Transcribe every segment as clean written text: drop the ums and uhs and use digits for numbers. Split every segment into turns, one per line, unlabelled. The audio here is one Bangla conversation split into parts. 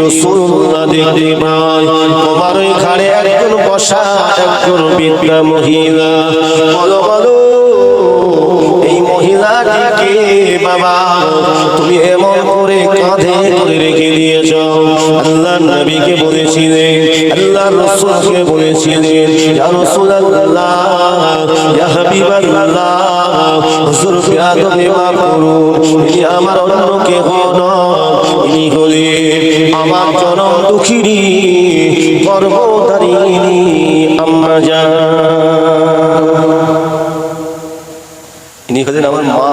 রাসূলুল্লাহ দেখতে পাই তোমার ওই ঘাড়ে একজন বসা একজন বৃদ্ধা মহিলা। বলো বলো এই মহিলাটিকে বাবা তুমি এমন করে কাঁধে করে রেখে দিয়েছ। আল্লাহর নবীকে বলেছিলেন, আল্লাহর রাসূলকে বলেছিলেন, ইয়া রাসূলুল্লাহ ইয়া হাবিবাল্লাহ হুজুর বিয়াদবি মাফ করুন, ইনি আমার অন্য কেহ নয়, ইনি হলেন আমার জনম দুঃখিনী গর্ভধারিণী আম্মা জান। ইনি হলেন আমার মা।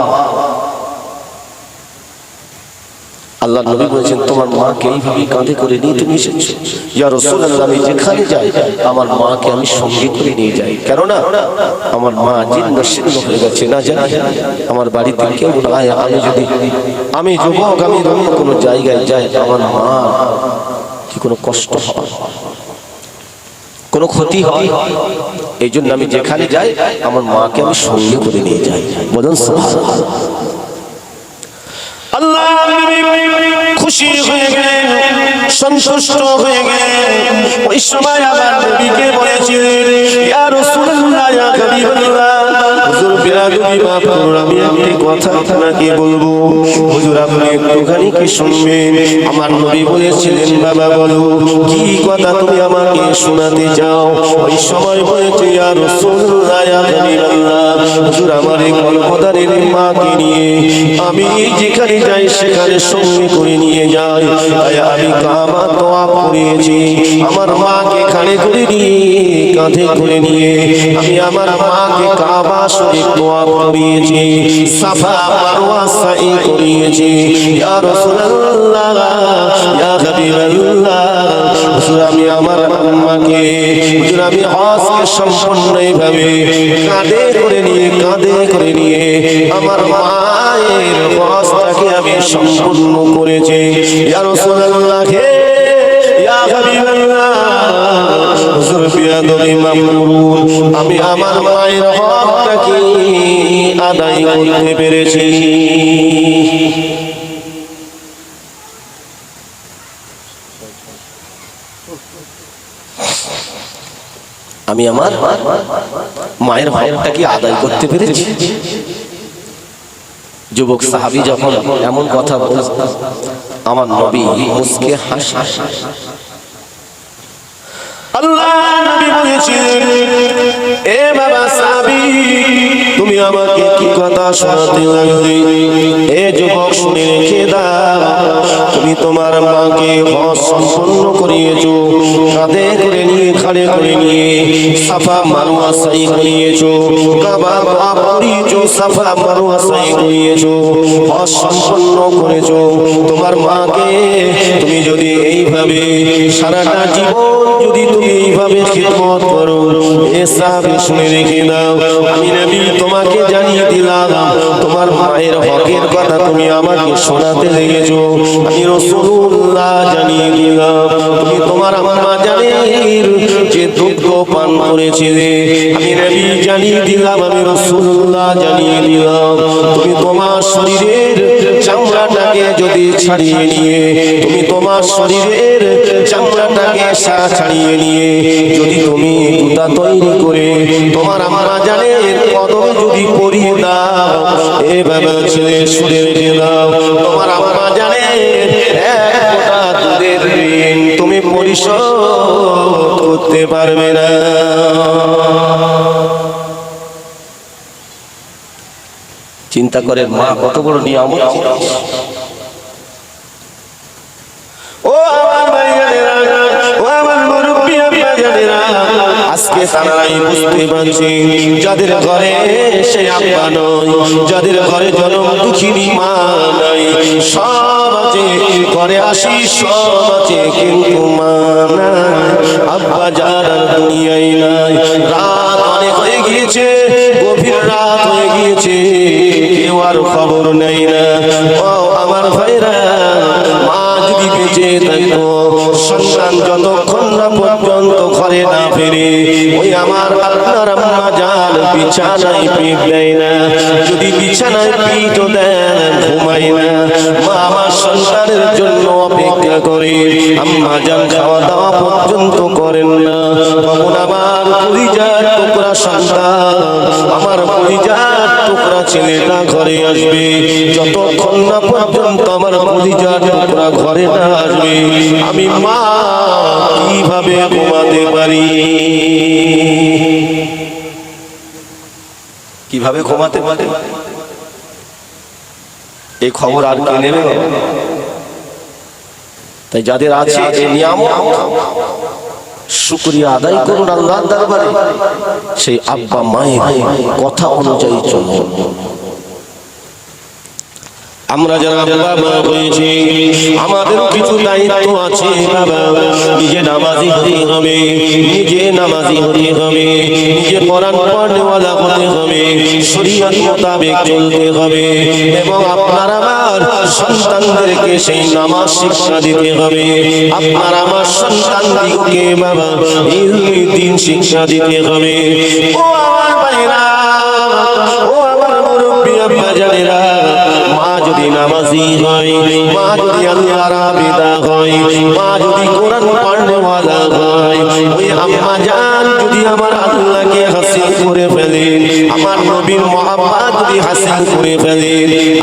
আল্লাহর নবী বলেছেন তোমার মাকে এইভাবে কাঁধে করে নিয়ে তুমি এসেছো। ইয়া রাসূলুল্লাহ আমি যেখানে যাই আমার মাকে আমি সঙ্গে করে নিয়ে যাই, কেননা আমার মা জীর্ণ শীর্ণ হয়ে গেছে, না জানি আমার বাড়িতে কেউ নাই, আমি যুবক আমি অন্য কোনো জায়গায় যাই আমার মা কি কোনো কষ্ট হয়, কোনো ক্ষতি হয়, এই জন্য আমি যেখানে যাই আমার মাকে আমি সঙ্গে করে নিয়ে যাই। বলুন সুবহানাল্লাহ। আল্লাহ খুশি হয়ে গেলেন, সন্তুষ্ট হয়ে গেলেন। ওই সময় আমার নবীকে বলেছিলেন, ইয়া রাসূলুল্লাহ ইয়া হাবিবাল্লাহ হুজুর বিয়াদবি মাফ করুন, আমি একটি কথা আপনাকে বলবো, হুজুর আপনি একটুখানি কি শুনবেন? আমার নবী বলেছিলেন, বাবা বলো কি কথা তুমি আমাকে শোনাতে চাও? ওই সময় বলেছে, ইয়া রাসূলুল্লাহ ইয়া হাবিবাল্লাহ হুজুর আমার এই গর্ভধারিণী মাকে নিয়ে আমি যেখানে যাই সেখানে সঙ্গে করে নিয়ে যাই। আমি কাবা তওয়াফ করেছি, আমার মাকে খাড়ে করে নিয়ে কাঁধে করে নিয়ে আমি আমার মাকে কাবা শরীফ তওয়াফ করিয়েছি, সাফা মারওয়া সাই করিয়েছি। ইয়া রাসূলুল্লাহ ইয়া হাবিবাল্লাহ হুজুর আমি আমার আম্মাকে হুজুর আমি হজকে সম্পূর্ণভাবে কাঁধে করে নিয়ে আমার মায়ের হজটাকে আমি সম্পূর্ণ করেছি। ইয়া রাসূলুল্লাহ ইয়া হাবিবাল্লাহ হুজুর বিয়াদবি মাফ করুন, আমি আমার মায়ের হকটাকে আদায় করতে পেরেছি। আমি আমার মায়ের হকটাকে আদায় করতে পেরেছি। যুবক সাহাবী যখন এমন কথা বলল আমার নবী মুস্কে হাসলেন। আল্লাহ নবী বলেছিলেন, এ বাবা সাহাবী তুমি আমাকে কি কথা শোনাতে লাগলে? এ যুবক শুনে রেখে দাও, তুমি তোমার মাকে হজ সম্পন্ন করিয়েছো, কাঁধে করে নিয়ে খাড়ে করে নিয়ে সাফা মারওয়া সাই করিয়েছো, কাবা তওয়াফ করিয়েছো, সাফা মারওয়া সাই করিয়েছো, হজ সম্পন্ন করেছো। তোমার মাকে তুমি যদি এইভাবে সারাটা জীবন যদি তুমি এইভাবে খিদমত করো, এ সাহাবী শুনে রেখে দাও, আমি নবী তোমাকে জানিয়ে দিলাম তোমার মায়ের হকের কথা তুমি আমাকে শোনাতে লেগেছো। আমি রাসূলুল্লাহ জানিয়ে দিলাম তুমি তোমার আম্মা জানের যে দুধ পান করেছিলে আমি নবী জানিয়ে দিলাম, আমি রাসূলুল্লাহ জানিয়ে দিলাম তুমি তোমার শরীরের চামড়াটাকে যদি ছাড়িয়ে নিয়ে তুমি তোমার শরীরের চামড়াটাকে ছাড়িয়ে নিয়ে যদি তুমি জুতা তৈরি করে তোমার আম্মা জানের কদমে যদি পরিয়ে দাও, এ বাবা ছেলে শুনে রেখে দাও, তোমার আম্মা জানের এক ফোঁটা দুধের ঋণ তুমি পরিশোধ করতে পারবে না। চিন্তা করেন মা কত বড় নিয়ামত। ও আমার ভাইয়েরা, ও আমার মুরব্বি আব্বাজানেরা, আজকে তারাই বুঝতে পারছে যাদের ঘরে সে আব্বা নয়, যাদের ঘরে জনম দুঃখিনী মা নাই, সব আছে ঘরে আসি সব আছে কিন্তু মা নাই, আব্বা যারা দুনিয়ায় নাই। রাত অনেক হয়ে গিয়েছে, গভীর রাত হয়ে গিয়েছে, কেউ আর খবর নেই না। ও আমার ভাইরা, মা যদি বেঁচে থাকতো সন্তান যতক্ষণ না পর্যন্ত ঘরে না ফেরে ওই আমার আপনার আম্মা জান বিছানায় পিঠ দেয় না, যদি বিছানায় পিঠ দেন ঘুমায় না। মা আমার সন্তানের জন্য অপেক্ষা করে, পর্যন্ত করেন না, তখন আমার কলিজার টুকরা সন্তান, আমার কলিজার টুকরা ছেলেটা ঘরে আসবে। যতক্ষণ না পর্যন্ত আমার কলিজার টুকরা ঘরে না আসবে, আমি মা কিভাবে ঘুমাতে পারি? কিভাবে ঘুমাতে পারে? এই খবর আর কে নেবে? তাই যাদের আছে এই নিয়ামত, শুকরিয়া আদায় করুন আল্লাহর দরবারে। সেই আব্বা মায়ের কথা অনুযায়ী চলুন। আমরা যারা বাবা হয়েছি, আমাদেরও কিছু দায়িত্ব আছে বাবা। নিজে নামাজি হতে হবে, নিজে নামাজি হতে হবে, নিজে কোরআন পড়নেওয়ালা হতে হবে, শরীয়ত মোতাবেক চলতে হবে, এবং আপনার আমার সন্তানদেরকে সেই নামাজ শিক্ষা দিতে হবে। আপনার আমার সন্তানদেরকে বাবা এই দিন শিক্ষা দিতে হবে। ও আমার ভাইরা, ও আমার মুরব্বী আব্বা জানেরা, মা যদি নামাজি হয়, মা যদি আল্লাহর আবিদা হয়, মা যদি কোরআন পড়নেওয়ালা হয়, ওই আম্মা জান যদি আমার আল্লাহকে হাসিল করে ফেলে, আমার নবীর মুহাব্বত যদি হাসিল করে ফেলে,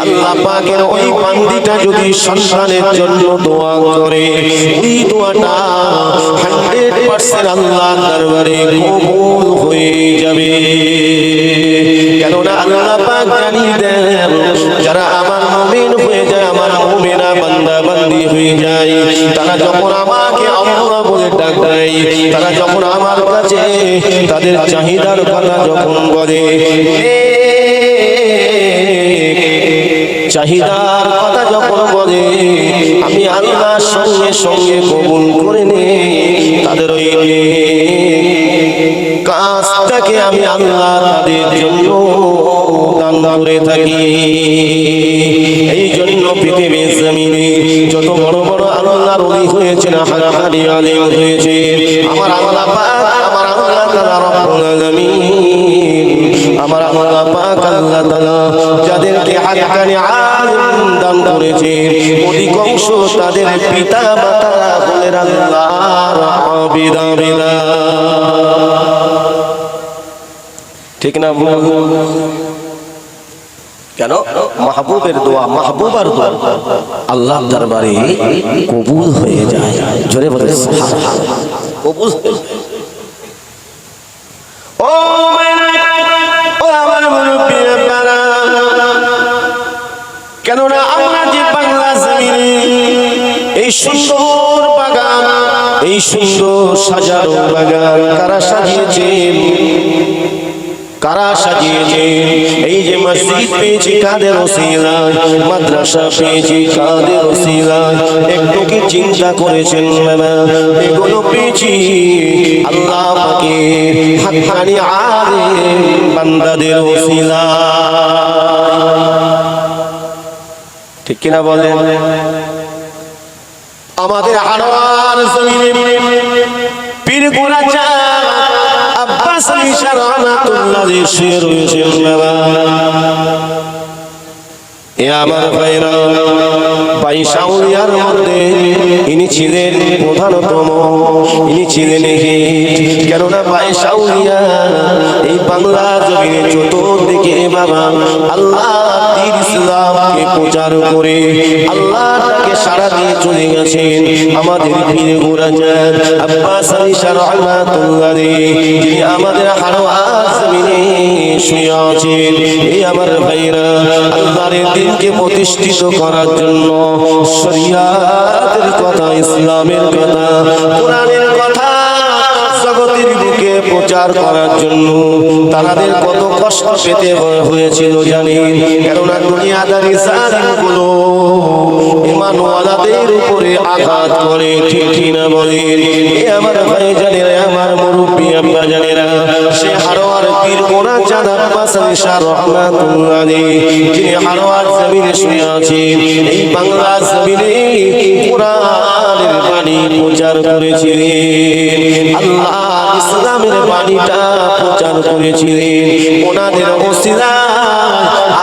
আল্লাহ পাকের ওই বান্দিটা যদি সন্তানের জন্য দোয়া করে, ওই দোয়াটা 100% আল্লাহর দরবারে কবুল হয়ে যাবে। কেননা আল্লাহ পাক জানিয়ে দেন, যারা আমার মুমিন হয়ে যায়, আমার মুমিনা বান্দা বান্দি হয়ে যায়, তারা যখন আমাকে আল্লাহ বলে ডাক দেয়, তারা যখন আমার কাছে তাদের চাহিদার কথা যখন বলে, চাহিদার কথা যখন বলে, আমি আল্লাহর সঙ্গে সঙ্গে কবুল করে নেই তাদের ওই কাজটাকে। আমি আল্লাহ তাদের জন্য দান করে থাকি। এই জন্য পৃথিবীর জমিনে যত বড় বড় আল্লাহর ওলি হয়েছে, হানাফি আলেম হয়েছে, আমার আল্লাহ পাক, আমার আল্লাহ তাআলা রব্বুল আলামিন, আমার আল্লাহ পাক আল্লাহ তাআলা যাদেরকে হাক্কানি আলেম দান করেছে, অধিকাংশ তাদের পিতা মাতারা হলেন আল্লাহর আবিদ। ঠিক না? কেন? মাহবুবের দোয়া, মাহবুবার দোয়া আল্লাহর দরবারে কবুল হয়ে যায়। জোরে বলে সুবহানাল্লাহ। কবুল। ও মায়েরা, ও আমার মুরব্বি আপনারা, কেননা আমরা যে বাংলা জমিনে এই সুন্দর বাগান, এই সুন্দর সাজানো বাগান কারা সাজিয়েছেন? কারা সাজিয়েছে? এই যে মসজিদ পেয়েছি কাদের ওসিলায়, মাদ্রাসা পেয়েছি কাদের ওসিলায়, একটু কি চিন্তা করেছেন বাবা? এগুলো পেয়েছি আল্লাহ পাকের হাক্কানি আলেম বান্দাদের ওসিলায়। ঠিক কিনা বলেন? আমাদের হারোয়ার জমিনে পীর গোরাচা আব্বাস আলী শাহ রাহমাতুল্লাহ শুয়ে রয়েছেন বাবা। এ আমার ভাইরা, বাইশাউলিয়ার মধ্যে ইনি ছিলেন প্রধানতম, ইনি ছিলেন হিট। কেননা বাইশাউলিয়া এই বাংলা জমিনে চতুর্দিকে বাবা আল্লাহ দ্বীন ইসলামকে প্রচার করে আল্লাহকে সাড়া দিয়ে চলে গেছেন আমাদের পীর গোরাচা আব্বাস আলী শাহ রাহমাতুল্লাহ, যিনি আমাদের হারোয়ার জমিনে শুয়ে আছেন। এই আমার ভাইরা, আল্লাহর দ্বীনকে প্রতিষ্ঠিত করার জন্য, শরিয়াতের কথা, ইসলামের কথা, কোরআনের কথা জগতের বুকে প্রচার করার জন্য তাদের কত কষ্ট পেতে হয়েছিল জানেন? কেননা দুনিয়াদারি জালিমগুলো ঈমানওয়ালাদের উপরে আঘাত করে। ঠিক না বলেন? এ আমার ভাই জানেরা, আমার মুরব্বি আব্বা জানেরা, সে হারোয়ার পীর গোরাচা আব্বাস আলী শাহ রাহমাতুল্লাহ আলাইহি, যিনি হারোয়ার জমিনে শুয়ে আছেন, এই বাংলা জমিনে কোরআনের বাণী প্রচার করেছিলেন, আল্লাহ ইসলামের বাণীটা প্রচার করেছিলেন। ওনাদের ওসিলায়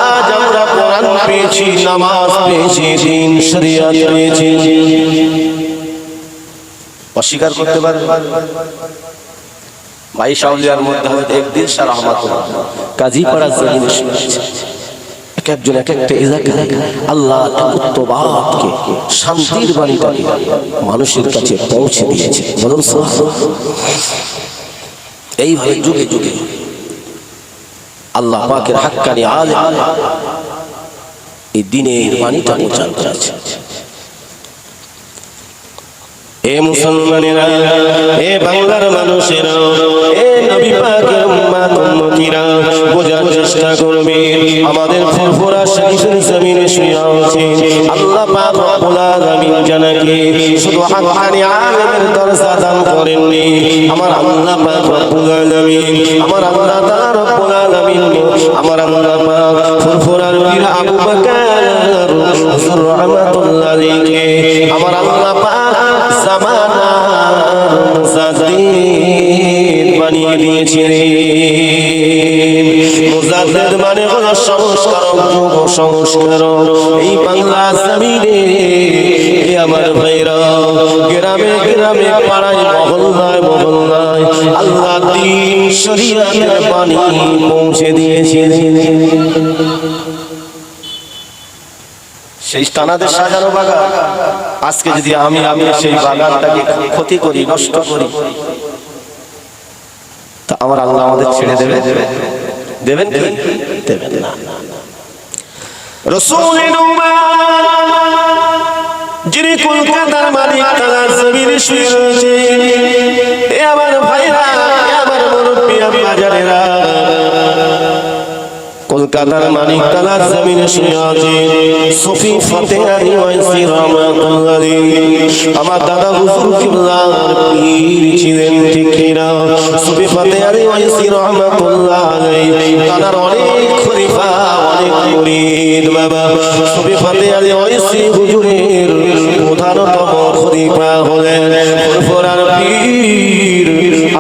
আজ আমরা কোরআন পেয়েছি, নামাজ পেয়েছি, দ্বীন শরিয়ত পেয়েছি। অস্বীকার করতে পারে? ভাই শাওলিয়ার মধ্যে এক দিন শাহ রহমাতুল্লাহ কাজীপাড়া জমিনে শুনেছে এক একজন এক একটা এলাকায় আল্লাহ একত্ববাদকে শান্তির বাণীটাকে মানুষের কাছে পৌঁছে দিয়েছে। বলুন এইভাবে যুগে যুগে আল্লাহ পাকের হাক্কানি আলেম এই দিনের বাণীটা প্রচার করেছে। এ মুসলমানেরা, এ বাংলার মানুষেরা, এ নবী পাকের উম্মত উম্মতিরা, বোঝার চেষ্টা করবেন আমাদের ফুরফুরা শরীফের জমিনে শুয়ে আছে আল্লাহ পাক রব্বুল আলামিন জানাকে শুধু হাক্কানি আলেমের দরজা দান করেননি। আমার আল্লাহ পাক রব্বুল আলামিন, আমার আল্লাহ তাআলা রব্বুল আলামিন, আমার আল্লাহ পাক ফুরফুরার পীর আবু বকর হুজুর রহমাতুল্লাহ আলাইহি আমার আল্লাহ পাক জামানার মুজাদ্দিদ বানিয়ে দিয়েছিলেন। মুজাদ্দিদ মানে হলো সংস্কারক, যুগ সংস্কারক। এই বাংলা জমিনে আমার ভাইরা গ্রামে গ্রামে পাড়ায় মহল্লায় মহল্লায় আল্লাহ দ্বীন শরীয়তের বাণী পৌঁছে দিয়েছিলেন। সেই তানাদের সাজানো বাগান আজকে যদি আমি সেই বাগানটাকে ক্ষতি করি, নষ্ট করি, তা আমার আল্লাহ আমাদের ছেড়ে দেবে? দেবেন কি? দেবেন না। রাসূলের উম্মত যিনি কলকাতার মালিক তাআলার জমিনে শুয়ে রয়েছে, এ আমার ভাইরা, এ আমার মুরব্বি বাজারেরা, কলকাতার মালিক তাআলার জমিনে শুয়ে আছে সুফি ফতেহ আলী ওয়াইসি রহমাতুল্লাহ আলাইহি। আমার দাদা হুজুর কিবলার পীর ছিলেন, ঠিক কিনা? সুফি ফতেহ আলী ওয়াইসি রহমাতুল্লাহ আলাইহি তার অনেক খলিফা, অনেক মুরিদ। বাবা সুফি ফতেহ আলী ওয়াইসি হুজুরের প্রধানতম খলিফা হলেন ফুরফুরার পীর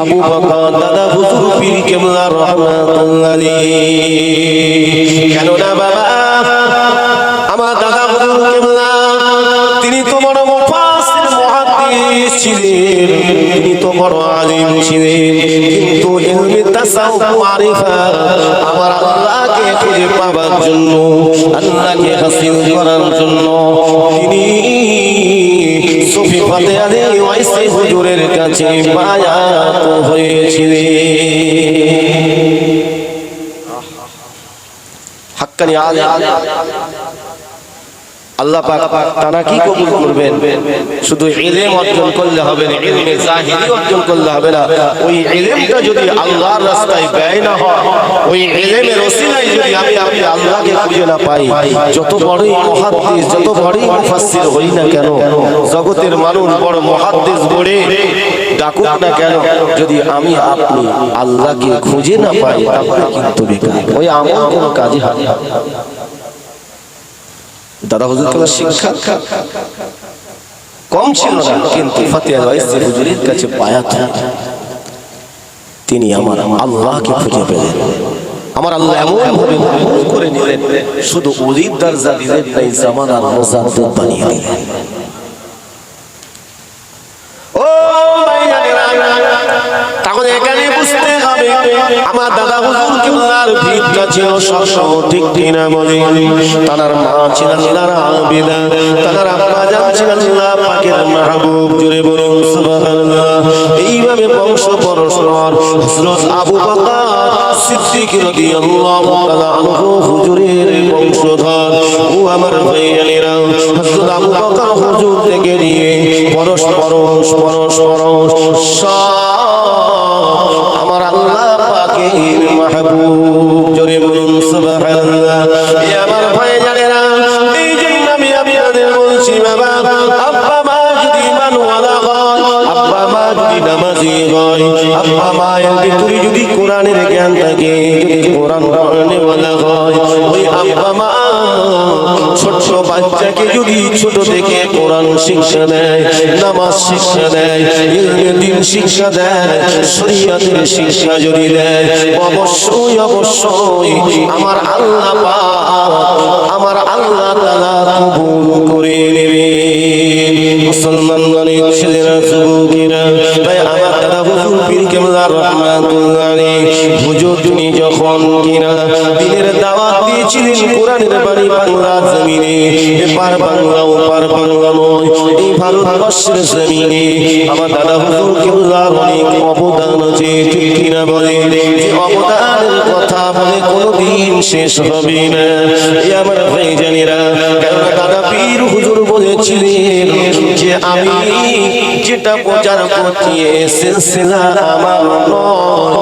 আবু বকর দাদা হুজুর পীর কিবলা রহমাতুল্লাহ আলাইহি। কেননা বাবা আমার দাদা হুজুর কিবলা তিনি তো বড় মুফাসসির মুহাদ্দিস ছিলেন, তিনি তো বড় আলিম ছিলেন, কিন্তু ইলমে তাসাউফ মারিফা আমার আল্লাহকে খুঁজে পাওয়ার জন্য, আল্লাহকে হাসিল করার জন্য তিনি সুফি ফতেহ আলী ওয়াইসি হুজুরের কাছে বায়াত হয়েছিলেন। হাক্কানি আলেম আল্লাহ পাক তারা কি কবুল করবেন? শুধু ইলম অর্জন করলে হবে না, ইলমে জাহিরি অর্জন করলে হবে না। ওই ইলমটা যদি আল্লাহর রাস্তায় ব্যয় না হয়, ওই ইলমের ওসিলায় যদি আমি আল্লাহকে খুঁজে না পাই, যত বড়ই মুহাদ্দিস, যত বড়ই মুফাসসির হই না কেন, জগতের মানুষ বড় মুহাদ্দিস বলে ডাকুক না কেন, যদি আমি আপনি আল্লাহকে খুঁজে না পাই তাহলে কিন্তু বেকার, ওই আমল কোনো কাজে হবে না। দাদা হুজুর কেবল শিক্ষা কম ছিল না, কিন্তু ফতেহ আলী ওয়াইসি হুজুরের কাছে বায়াত তিনি আমার আল্লাহকে খুঁজে পেলেন। আমার আল্লাহ এমন ভাবে কবুল করে নিলেন, শুধু ওলির দরজা দিলেন না, জামানার মুজাদ্দিদ বানিয়ে দিলেন। ও তাহলে এখানে বুঝতে হবে আমার দাদা হুজুর কিবলার ভিতটা ছিল সবসময় ঠিক কিনা বলে। তার মা ছিলেন আল্লাহর আবিদা, তার আব্বা জান ছিলেন আল্লাহ পাকের মাহবুব। জোরে বলুন সুবহানাল্লাহ। এইভাবে বংশ পরস্পর হযরত আবু বকর সিদ্দিক রাদিয়াল্লাহু তাআলা আনহু হুজুরের বংশধর। ও আমার ভাইয়েরা, হযরত আবু বকর হুজুর থেকে নিয়ে পরস্পর আমার আল্লাহ পাকের মাহবুব। জোরে বলুন সুবহানাল্লাহ। এ আমার ভাইয়েরা, এই যে আমি আপনাদের বলছি বাবা, আব্বা মা যদি ইমানওয়ালা হয়, আব্বা মা যদি নামাজি হয়, আব্বা মায়ের ভিতরে যদি কোরআনের জ্ঞান থাকে, যদি কোরআন পড়নেওয়ালা হয়, ওই আব্বা মা ছোট বাচ্চাকে যদি ছোট থেকে কোরআন শিক্ষা দেয়, নামাজ শিক্ষা দেয়, ইলমে দ্বীন শিক্ষা দেয়, শরীয়তের শিক্ষা যদি দেয়, অবশ্যই আমার আল্লাহ পাক, আমার আল্লাহ তাআলা কবুল করে নেবে। মুসলমান ছেলেরা, যুবকেরা, এপার বাংলা ওপার বাংলা নয়, এই ভারতবর্ষের জমিনে আমার দাদা হুজুর কেবলার অনেক অবদান আছে, ঠিক কিনা বলে? যে অবদানের কথা বলে কোনোদিন শেষ হবে না। এই আমার ভাইজানেরা, কেননা দাদা পীর হুজুর বলেছিলেন যে আমি যেটা প্রচার করছি এ সিলসিলা আমার নয়,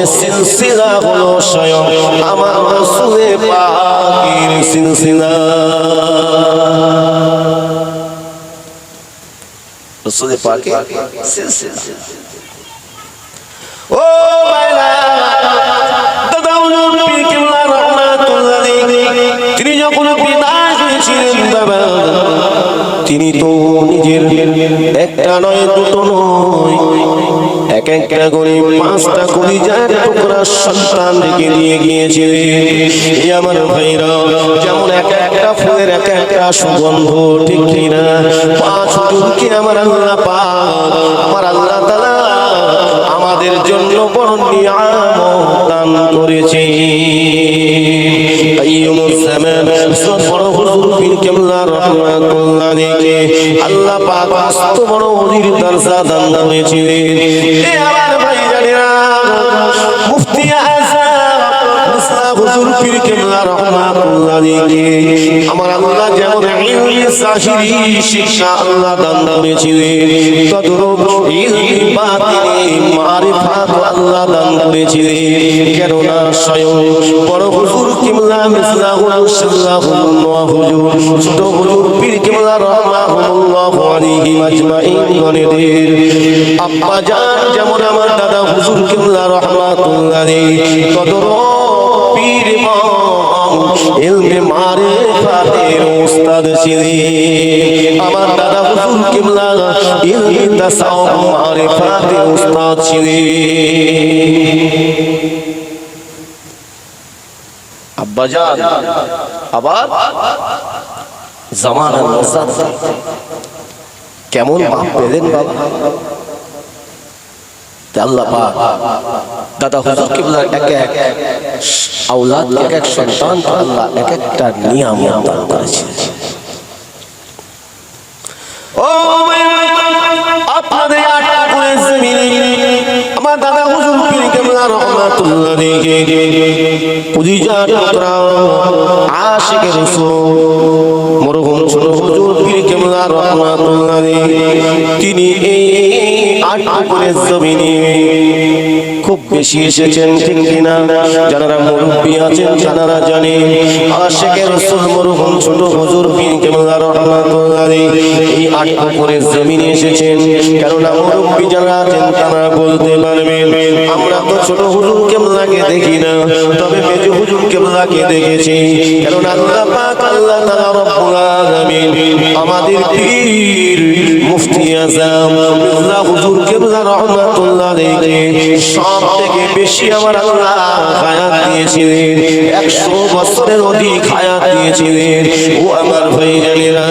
এ সিলসিলা হলো স্বয়ং আমার রাসূলে পাকের সিলসিলা। রাসূলে পাকের সিলসিলা। ও ভাইরা, দাদা হুজুর পীর কেবলা রাহমাতুল্লাহ আলাইহি তিনি যখন বিদায় হয়েছিলেন বাবা, তিনি তো নিজের একটা নয় দুটো নয়, এক একটা করে 5টা কলিজার টুকরা সন্তান রেখে দিয়ে গিয়েছিলেন। এই আমার ভাইরা, যেমন এক একটা ফুলের এক একটা সুগন্ধ, ঠিক কিনা? 5 হুজুরকে আমার আল্লাহ পাক, আমার আল্লাহ তাআলা আমাদের জন্য বড় নিয়ামত দান করেছে। আইয়ুমুস জামান বড় হুজুর পীর কেবলা রাহমাতুল্লাহ আলাইহি আল্লাহ পাক আস্ত বড় ওলির দরজা দান করেছিলেন। এ আমার ভাইজানেরা, মুফতি আযম মুসা হুজুর পীর কেবলা রাহমাতুল্লাহ আলাইহি আমার আল্লাহ যেমন ইলমি জাহিরি শিক্ষা আল্লাহ দান করেছিলেন, তদ্রূপ ইলমি বাতিনি মারিফাত আল্লাহ দান করেছিলেন। কেননা স্বয়ং বড় হুজুর কেবলা মিসলাহুল সাল্লাল্লাহু হুজুর ছোট হুজুর পীর কেবলা রাহমাতুল্লাহি আলাইহি আজমাইন গণেদের আব্বা জান যেমন আমার দাদা হুজুর কেবলা রাহমাতুল্লাহ আলাইহি তদ্রূপ পীর ইলমে মারিফাতের উস্তাদ ছিলেন। আমার দাদা হুজুর কেবলা ইলমে তাসাউফ মারিফাতের উস্তাদ ছিলেন। আব্বাজান আবার জামানার নসাদ কেমন বাপ পেলেন বাবা। আল্লাহ পাক দাদা হুজুর কেবলার এক এক আওলাদ, এক এক সন্তান আল্লাহ এক একটা নিয়ামত দান করেছে। ও আপনাদের আটটা করে জমিনে আমার দাদা হুজুর পীর কেবলা রাহমাতুল্লাহ আলাইহি পুজিজার টুকরা আশিকে রাসূল মরহুম ছোট হুজুর পীর কেবলা রাহমাতুল্লাহ আলাইহি তিনি এই আটটা করে জমিনে খুব বেশি এসেছেন, ঠিক কিনা? যারা মুরব্বী আছেন যারা জানেন আশিকে রাসূল মরহুম ছোট হুজুর পীর কেবলা রাহমাতুল্লাহ আলাইহি এই আটটা করে জমিনে এসেছেন। কেননা মুরব্বী যারা আছেন তারা বলতে পারবেন আমরা তো ছোট হুজুর কেবলাকে দেখি না, তবে মেজ হুজুর কেবলাকে দেখেছি। কেননা আল্লাহ পাক আল্লাহ তাআলা রব্বুল আলামিন আমাদের পীর মুফতি আযম মির্জা হুজুর কেবলা রাহমাতুল্লাহ আলাইহি সবথেকে বেশি আমার আল্লাহ হায়াত দিয়েছিলেন, 100 বছরের অধিক হায়াত দিয়েছিলেন। ও আমার ভাইজানেরা,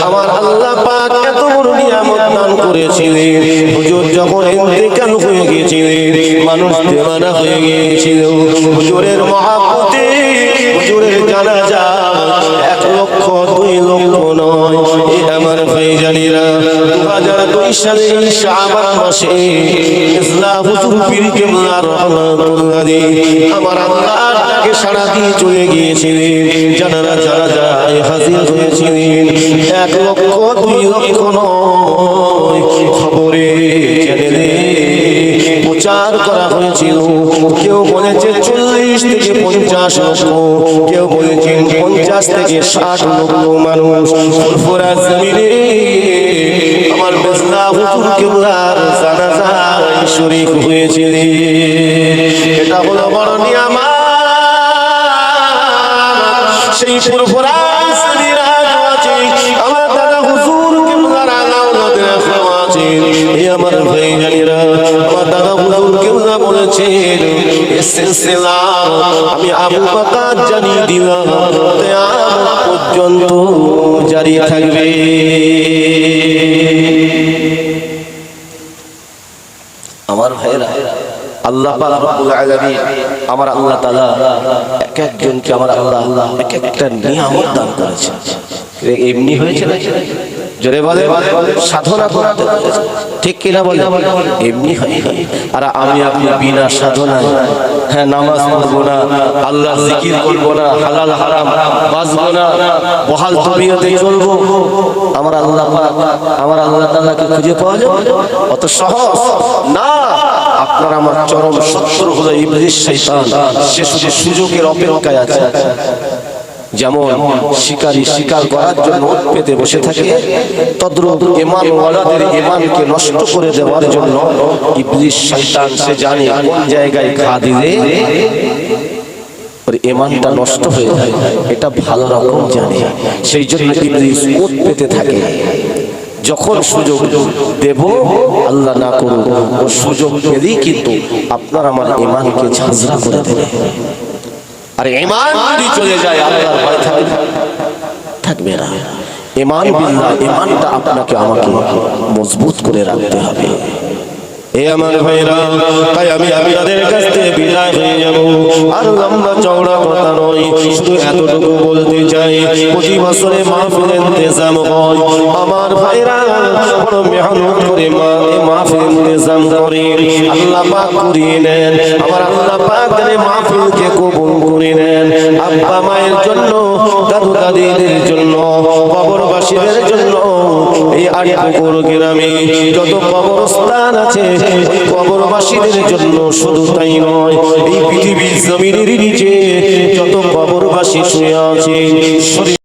আমার আল্লাহ পাক এত বড় নিয়ামত দান করেছিলেন। হুজুর যখন ইন্তেকাল হয়ে গিয়েছিলেন, মানুষ দেওয়ানা হয়ে গিয়েছিল। হুজুরের মহব্বতে হুজুরের জানাজা 1 লক্ষ 2 লক্ষ নয়। এ আমার ভাইজানেরা, 2002 সালে শাবান মাসে ইসলাম হুজুর পীর কেবলা রাহমাতুল্লাহ আলাইহি আমার আল্লাহর ডাকে সাড়া দিয়ে চলে গিয়েছিলেন। জানারা জানাজায় হাজির হয়েছিলেন। 1 লক্ষ 2 লক্ষ নয়, খবরে চ্যানেলে প্রচার করা হয়েছিল। কেউ বলেছে 40 থেকে 50 লক্ষ, কেউ বলেছেন 50 থেকে 60 লক্ষ মানুষ ফুরফুরা জমিনে আমার মির্জা হুজুর কেবলার জানাজায় শরীক হয়েছিলেন। এটা হলো বড় নিয়ামত। সেই ফুরফুরা জমিরা আছে আমার দাদা হুজুর কেবলার আলাউলাদের আছে। এই আমার ভাইজানেরা, আমার দাদা হুজুর কেবলা বলেছেন এই সিলসিলা আমি আবু বকর জানিয়ে দিলাম কিয়ামত পর্যন্ত জারি থাকবে। আমার ভাইরা, আল্লাহ পাক রব্বুল আলামিন আমার আল্লাহ তাআলা এক একজনকে আমার আল্লাহ এক একটা নিয়ামত দান করেছেন। এমনি হয়েছে না, জোরে বলে সাধনা করতে, ঠিক কিনা বলে? এমনি হয়। আর আমি আপনি বিনা সাধনায়, হ্যাঁ, নামাজ পড়বো না, আল্লাহ জিকির করবো না, হালাল হারাম বাঁচবো না, বহাল তবিয়তে চলবো, আমার আল্লাহ তাআলাকে খুঁজে পাওয়া যাবে? অত সহজ না। আপনার আমার চরম শত্রু হলো ইবলিস শয়তান। সে শুধু সুযোগের অপেক্ষায় আছে। যেমন শিকারী শিকার করার জন্য ওঠ পেতে বসে থাকে, তদ্রূপ ঈমানওয়ালাদের ঈমানকে নষ্ট করে দেওয়ার জন্য ইবলিস শয়তান সে জানে কোন জায়গায় ঘা দিলে ওর ঈমানটা নষ্ট হয়ে যায়, এটা ভালো রকম জানে। সেই জন্য ইবলিস ওঠ পেতে থাকে। যখন সুযোগ দেব, আল্লাহ না করুক, ও সুযোগ পেলেই কিন্তু আপনার আমার ঈমানকে ঝাঁঝরা করে দেবে। আর ঈমান যদি চলে যায়, আল্লাহর ভয় থাকবে না। ঈমান বিল্লাহ, ঈমানটা আপনাকে আমাকে মজবুত করে রাখতে হবে। এ আমার ভাইরা, তাই আমি আপনাদের কাছ থেকে বিদায় হয়ে যাব। আর লম্বা চওড়া কথা নয়, শুধু এতটুকু বলতে চাই, প্রতি বছরে মাহফিল ইন্তেজাম হয়। আমার ভাইরা বড় মেহনত করে মাহফিল ইন্তেজাম করে আল্লাহ পাক করিয়ে নেন। আমার আল্লাহ পাক এই মাহফিলকে কবুল করে নেন। আব্বা মায়ের জন্য, দাদু দাদিদের জন্য, কবরবাসীদের জন্য, এই আড়িপুকুর গ্রামে যত কবরস্থান আছে কবরবাসীদের জন্য, শুধু তাই নয়, এই পৃথিবীর জমিনের নিচে যত কবরবাসী শুয়ে আছে